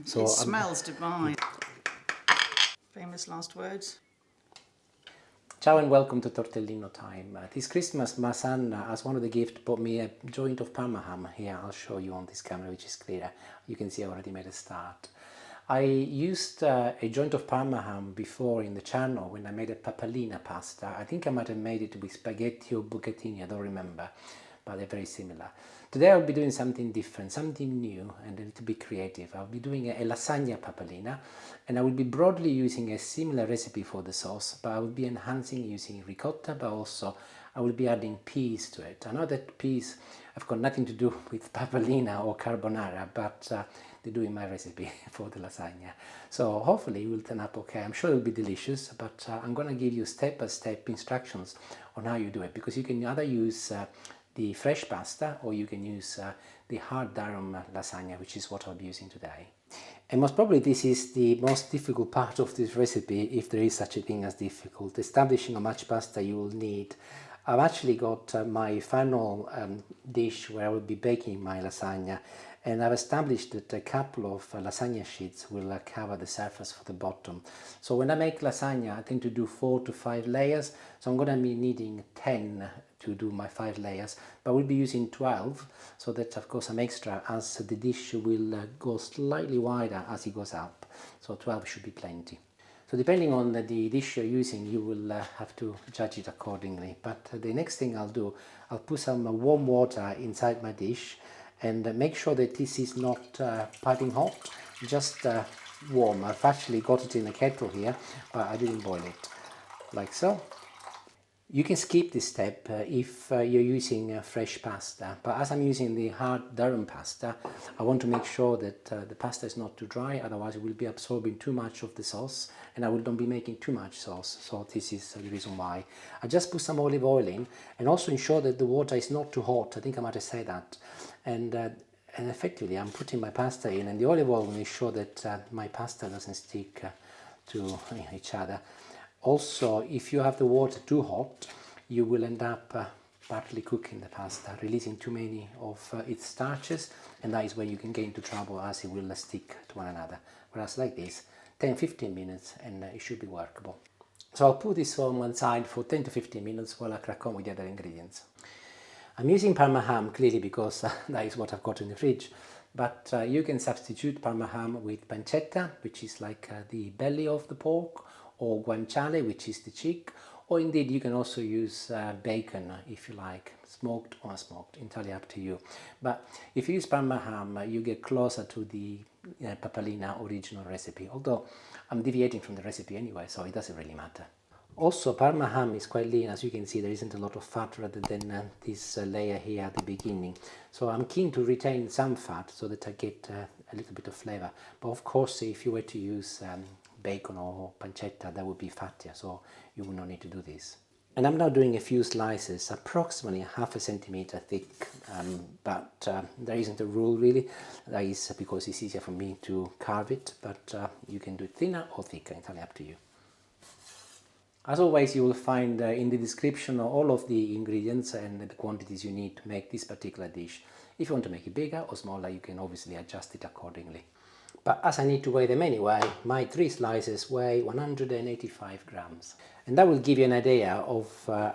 So it smells divine. Famous last words. Ciao and welcome to Tortellino time. This Christmas my son, as one of the gifts, bought me a joint of Parma ham. Here I'll show you on this camera, which is clearer. You can see I already made a start. I used a joint of Parma ham before in the channel when I made a Papalina pasta. I think I might have made it with spaghetti or bucatini, I don't remember, but they're very similar. Today I'll be doing something different, something new and a little bit creative. I'll be doing a Lasagna Papalina, and I will be broadly using a similar recipe for the sauce, but I will be enhancing using ricotta, but also I will be adding peas to it. I know that peas have got nothing to do with Papalina or Carbonara, but they do in my recipe for the lasagna. So hopefully it will turn up okay. I'm sure it will be delicious, but I'm going to give you step-by-step instructions on how you do it, because you can either use the fresh pasta or you can use the hard durum lasagna, which is what I'll be using today. And most probably this is the most difficult part of this recipe, if there is such a thing as difficult, establishing how much pasta you will need. I've actually got my final dish where I will be baking my lasagna, and I've established that a couple of lasagna sheets will cover the surface for the bottom. So when I make lasagna, I tend to do 4 to 5 layers, so I'm going to be needing 10 to do my 5 layers, but we'll be using 12, so that of course I'm extra, as the dish will go slightly wider as it goes up, so 12 should be plenty. So depending on the dish you're using, you will have to judge it accordingly. But the next thing I'll do, I'll put some warm water inside my dish and make sure that this is not piping hot, just warm. I've actually got it in a kettle here, but I didn't boil it, like so. You can skip this step if you're using fresh pasta, but as I'm using the hard durum pasta, I want to make sure that the pasta is not too dry, otherwise it will be absorbing too much of the sauce and I will not be making too much sauce, so this is the reason why. I just put some olive oil in and also ensure that the water is not too hot. I think I might have said that. And effectively I'm putting my pasta in, and the olive oil will ensure that my pasta doesn't stick to each other. Also, if you have the water too hot, you will end up partly cooking the pasta, releasing too many of its starches, and that is where you can get into trouble, as it will stick to one another. Whereas like this, 10-15 minutes and it should be workable. So I'll put this on one side for 10 to 15 minutes while I crack on with the other ingredients. I'm using Parma ham clearly because that is what I've got in the fridge, but you can substitute Parma ham with pancetta, which is like the belly of the pork, or guanciale, which is the cheek, or indeed you can also use bacon if you like, smoked or unsmoked, entirely up to you. But if you use Parma ham, you get closer to the Papalina original recipe, although I'm deviating from the recipe anyway, so it doesn't really matter. Also, Parma ham is quite lean. As you can see, there isn't a lot of fat rather than this layer here at the beginning. So I'm keen to retain some fat so that I get a little bit of flavor. But of course, if you were to use bacon or pancetta, that would be fattier, so you will not need to do this. And I'm now doing a few slices, approximately half a centimeter thick, but there isn't a rule really. That is because it's easier for me to carve it, but you can do it thinner or thicker, entirely up to you. As always, you will find in the description all of the ingredients and the quantities you need to make this particular dish. If you want to make it bigger or smaller, you can obviously adjust it accordingly. But as I need to weigh them anyway, my 3 slices weigh 185 grams. And that will give you an idea of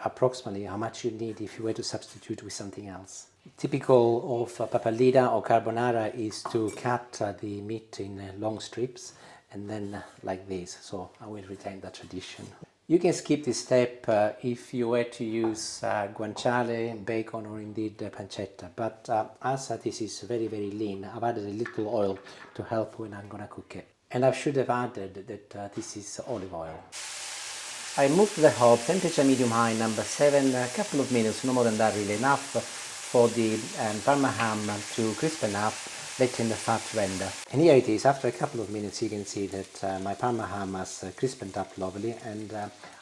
approximately how much you need if you were to substitute with something else. Typical of Papalina or Carbonara is to cut the meat in long strips and then like this, so I will retain that tradition. You can skip this step if you were to use guanciale, bacon, or indeed pancetta, but as this is very lean, I've added a little oil to help when I'm gonna cook it. And I should have added that this is olive oil. I moved the hob, temperature medium-high, number 7, a couple of minutes, no more than that really, enough for the Parma ham to crisp enough, letting the fat render. And here it is. After a couple of minutes you can see that my Parma ham has crispened up lovely, and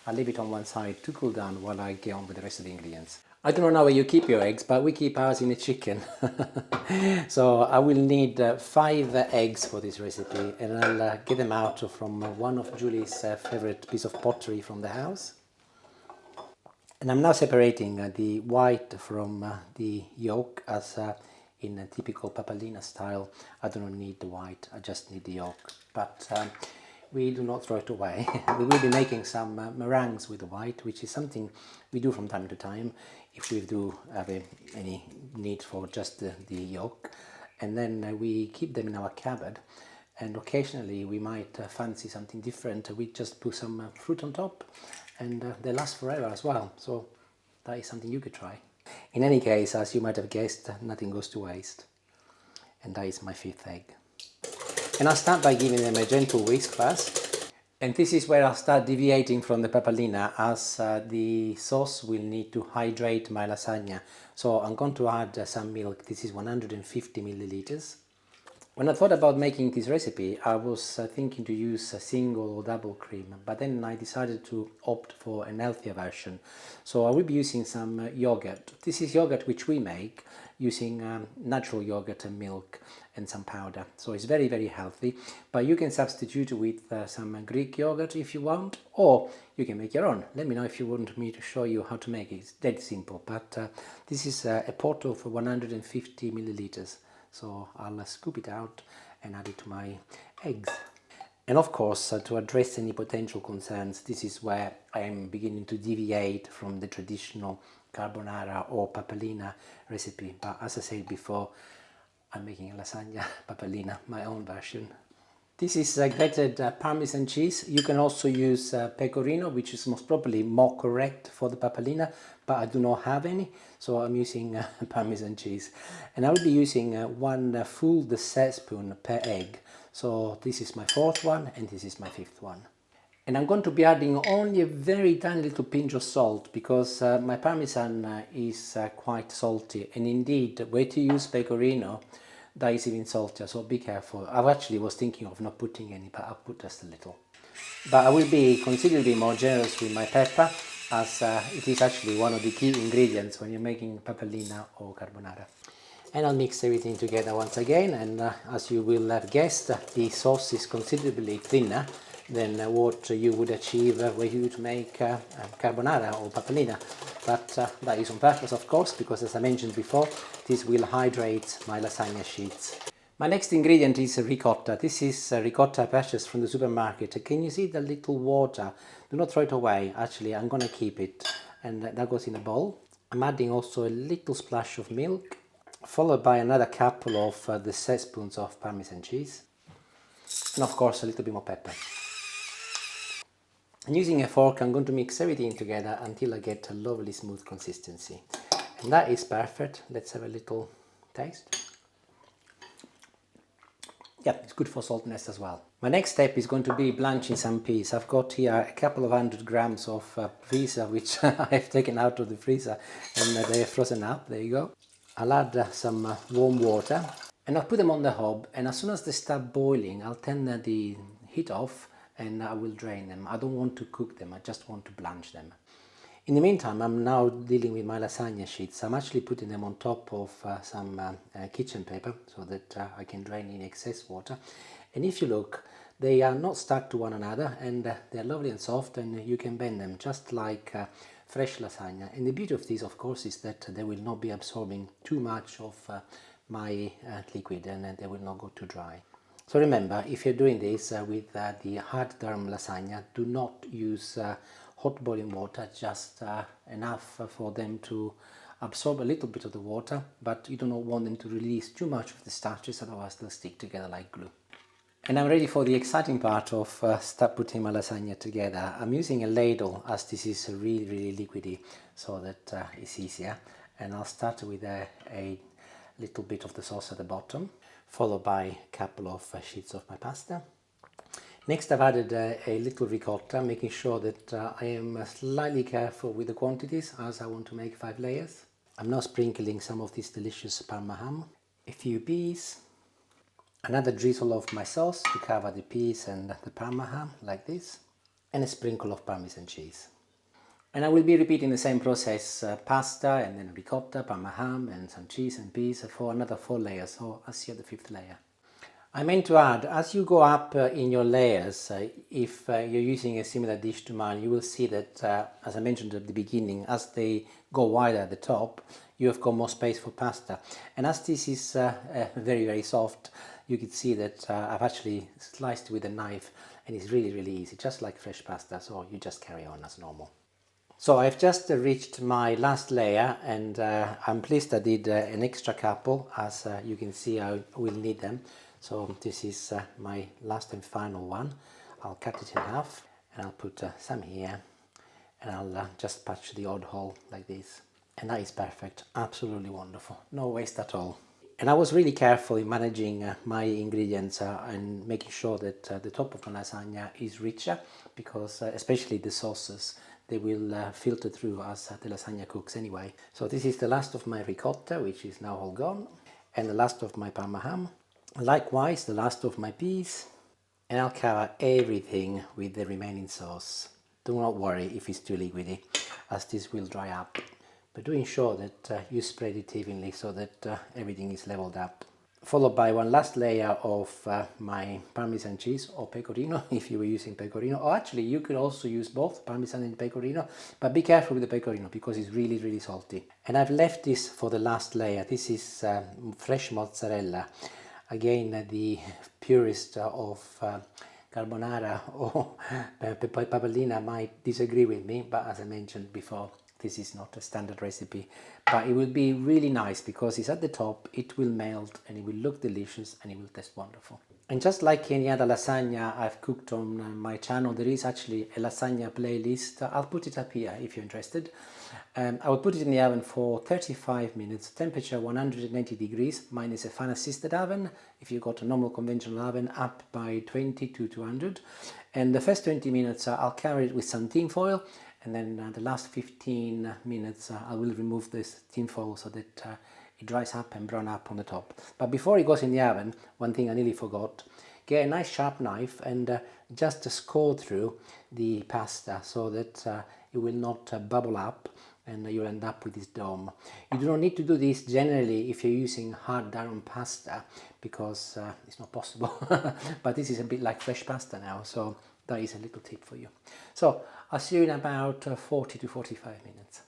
I'll leave it on one side to cool down while I get on with the rest of the ingredients. I don't know where you keep your eggs, but we keep ours in a chicken. So I will need 5 eggs for this recipe, and I'll get them out from one of Julie's favorite piece of pottery from the house. And I'm now separating the white from the yolk, as in a typical Papalina style, I don't need the white, I just need the yolk. But we do not throw it away. We will be making some meringues with the white, which is something we do from time to time if we do have any need for just the yolk. And then we keep them in our cupboard, and occasionally we might fancy something different. We just put some fruit on top, and they last forever as well. So that is something you could try. In any case, as you might have guessed, nothing goes to waste. And that is my 5th egg. And I'll start by giving them a gentle whisk first. And this is where I'll start deviating from the Papalina, as the sauce will need to hydrate my lasagna. So I'm going to add some milk. This is 150 milliliters. When I thought about making this recipe, I was thinking to use a single or double cream, but then I decided to opt for an healthier version. So I will be using some yogurt. This is yogurt which we make using natural yogurt and milk and some powder. So it's very, very healthy, but you can substitute with some Greek yogurt if you want, or you can make your own. Let me know if you want me to show you how to make it. It's dead simple, but this is a pot of 150 milliliters. So I'll scoop it out and add it to my eggs. And of course, to address any potential concerns, this is where I am beginning to deviate from the traditional carbonara or papalina recipe. But as I said before, I'm making a lasagna papalina, my own version. This is grated Parmesan cheese. You can also use pecorino, which is most probably more correct for the papalina, but I do not have any, so I'm using Parmesan cheese. And I will be using 1 full dessert spoon per egg. So this is my 4th one, and this is my 5th one. And I'm going to be adding only a very tiny little pinch of salt, because my Parmesan is quite salty, and indeed, where to use pecorino, that is even saltier, so be careful. I actually was thinking of not putting any, but I'll put just a little. But I will be considerably more generous with my pepper, as it is actually one of the key ingredients when you're making papalina or carbonara. And I'll mix everything together once again, and as you will have guessed, the sauce is considerably thinner than what you would achieve where you would make carbonara or papalina. But that is on purpose, of course, because as I mentioned before, this will hydrate my lasagna sheets. My next ingredient is ricotta. This is ricotta purchased from the supermarket. Can you see the little water? Do not throw it away. Actually, I'm going to keep it, and that goes in a bowl. I'm adding also a little splash of milk, followed by another couple of dessert spoons of Parmesan cheese, and of course a little bit more pepper. And using a fork, I'm going to mix everything together until I get a lovely smooth consistency. And that is perfect. Let's have a little taste. Yeah, it's good for saltiness as well. My next step is going to be blanching some peas. I've got here a couple of 100 grams of freezer, which I have taken out of the freezer, and they are frozen up. There you go. I'll add some warm water, and I'll put them on the hob, and as soon as they start boiling, I'll turn the heat off, and I will drain them. I don't want to cook them, I just want to blanch them. In the meantime, I'm now dealing with my lasagna sheets. I'm actually putting them on top of some kitchen paper so that I can drain in excess water. And if you look, they are not stuck to one another, and they're lovely and soft, and you can bend them just like fresh lasagna. And the beauty of these, of course, is that they will not be absorbing too much of my liquid, and they will not go too dry. So remember, if you're doing this with the hard drum lasagna, do not use hot boiling water, just enough for them to absorb a little bit of the water, but you do not want them to release too much of the starches, otherwise they'll stick together like glue. And I'm ready for the exciting part of start putting my lasagna together. I'm using a ladle, as this is really, really liquidy, so that it's easier. And I'll start with a little bit of the sauce at the bottom, followed by a couple of sheets of my pasta. Next, I've added a little ricotta, making sure that I am slightly careful with the quantities, as I want to make 5 layers. I'm now sprinkling some of this delicious Parma ham, a few peas, another drizzle of my sauce to cover the peas and the Parma ham, like this, and a sprinkle of Parmesan cheese. And I will be repeating the same process, pasta and then ricotta, Parma ham and some cheese and peas for another 4 layers, so I'll see you at the 5th layer. I meant to add, as you go up in your layers, if you're using a similar dish to mine, you will see that, as I mentioned at the beginning, as they go wider at the top, you have got more space for pasta. And as this is very, very soft, you can see that I've actually sliced with a knife, and it's really, really easy, just like fresh pasta, so you just carry on as normal. So I've just reached my last layer, and I'm pleased I did an extra couple, as you can see I will need them. So this is my last and final one. I'll cut it in half and I'll put some here, and I'll just patch the odd hole like this. And that is perfect, absolutely wonderful, no waste at all. And I was really careful in managing my ingredients and making sure that the top of my lasagna is richer, because especially the sauces, they will filter through as the lasagna cooks anyway. So this is the last of my ricotta, which is now all gone, and the last of my Parma ham. Likewise, the last of my peas, and I'll cover everything with the remaining sauce. Do not worry if it's too liquidy, as this will dry up, but do ensure that you spread it evenly so that everything is leveled up. Followed by one last layer of my Parmesan cheese, or pecorino if you were using pecorino, or actually you could also use both Parmesan and pecorino, but be careful with the pecorino because it's really, really salty. And I've left this for the last layer. This is fresh mozzarella. Again, the purist of carbonara or papalina might disagree with me, but as I mentioned before, this is not a standard recipe, but it will be really nice because it's at the top, it will melt and it will look delicious and it will taste wonderful. And just like any other lasagna I've cooked on my channel, there is actually a lasagna playlist. I'll put it up here if you're interested. I will put it in the oven for 35 minutes, temperature 180 degrees. Mine is a fan assisted oven. If you've got a normal conventional oven, up by 20 to 200. And the first 20 minutes I'll cover it with some tin foil, and then the last 15 minutes I will remove this tin foil so that it dries up and brown up on the top. But before it goes in the oven, one thing I nearly forgot: get a nice sharp knife and just score through the pasta so that it will not bubble up and you'll end up with this dome. You do not need to do this generally if you're using hard durum pasta, because it's not possible. But this is a bit like fresh pasta now, so that is a little tip for you. So I'll see you in about 40 to 45 minutes.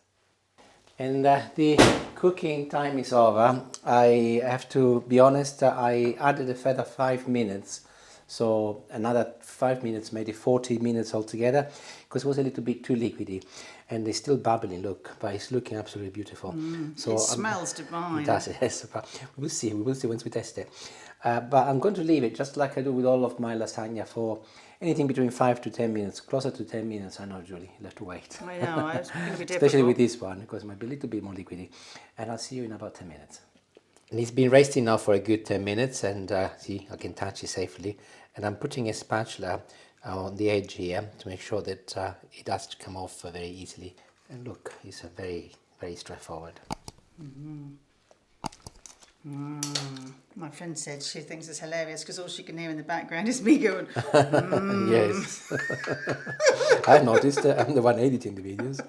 And the cooking time is over. I have to be honest, I added a further 5 minutes, so another 5 minutes, maybe 40 minutes altogether, because it was a little bit too liquidy, and it's still bubbling, look, but it's looking absolutely beautiful. So it smells divine. It does, yes, but we will see once we test it. But I'm going to leave it, just like I do with all of my lasagna, for anything between 5 to 10 minutes. Closer to 10 minutes, I know, Julie, you'll have to wait. I know, it's going to be difficult. Especially with this one, because it might be a little bit more liquidy. And I'll see you in about 10 minutes. And it's been resting now for a good 10 minutes, and see, I can touch it safely. And I'm putting a spatula on the edge here to make sure that it does come off very easily. And look, it's very, very straightforward. My friend said she thinks it's hilarious because all she can hear in the background is me going, Yes. I've noticed, I'm the one editing the videos.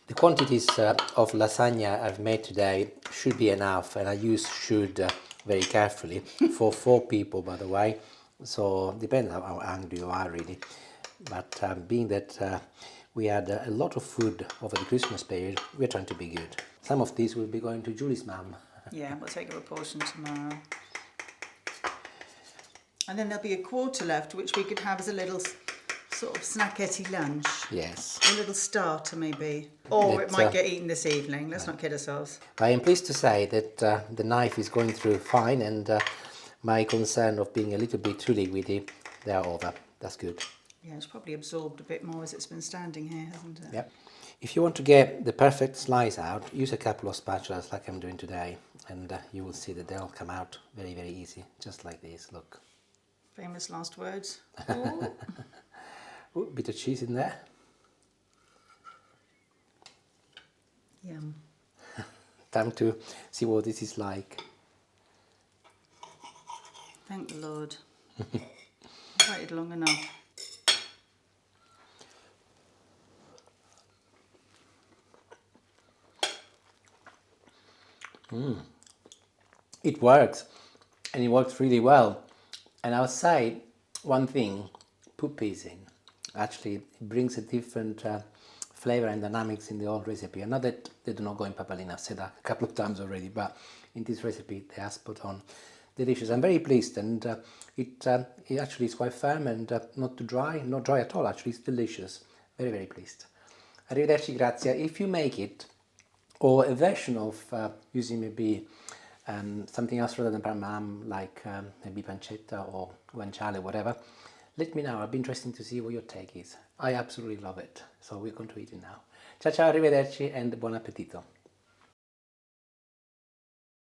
The quantities of lasagna I've made today should be enough, and I use should very carefully, for 4 people, by the way. So depends how hungry you are, really. But being that we had a lot of food over the Christmas period, we're trying to be good. Some of these will be going to Julie's mum. yeah, we'll take a proportion tomorrow. And then there'll be a quarter left, which we could have as a little sort of snackety lunch. Yes. A little starter, maybe. Or it might get eaten this evening. Let's not kid ourselves. I am pleased to say that the knife is going through fine, and my concern of being a little bit too liquidy, they are over. That's good. Yeah, it's probably absorbed a bit more as it's been standing here, hasn't it? Yep. If you want to get the perfect slice out, use a couple of spatulas like I'm doing today, and you will see that they'll come out very, very easy, just like this. Look. Famous last words. Ooh, bit of cheese in there. Yum. Time to see what this is like. Thank the Lord. I've waited long enough. It works. and it works really well. And I'll say one thing, put peas in. Actually, it brings a different flavor and dynamics in the old recipe. And not that they do not go in papalina, I've said that a couple of times already, but in this recipe they are spot on. Delicious. I'm very pleased, and it actually is quite firm and not too dry, not dry at all actually, it's delicious. Very, very pleased. Arrivederci, grazie. If you make it, or a version of using maybe something else rather than Parmesan, like maybe pancetta or guanciale, whatever, let me know. It'll be interesting to see what your take is. I absolutely love it. So we're going to eat it now. Ciao ciao, arrivederci, and buon appetito.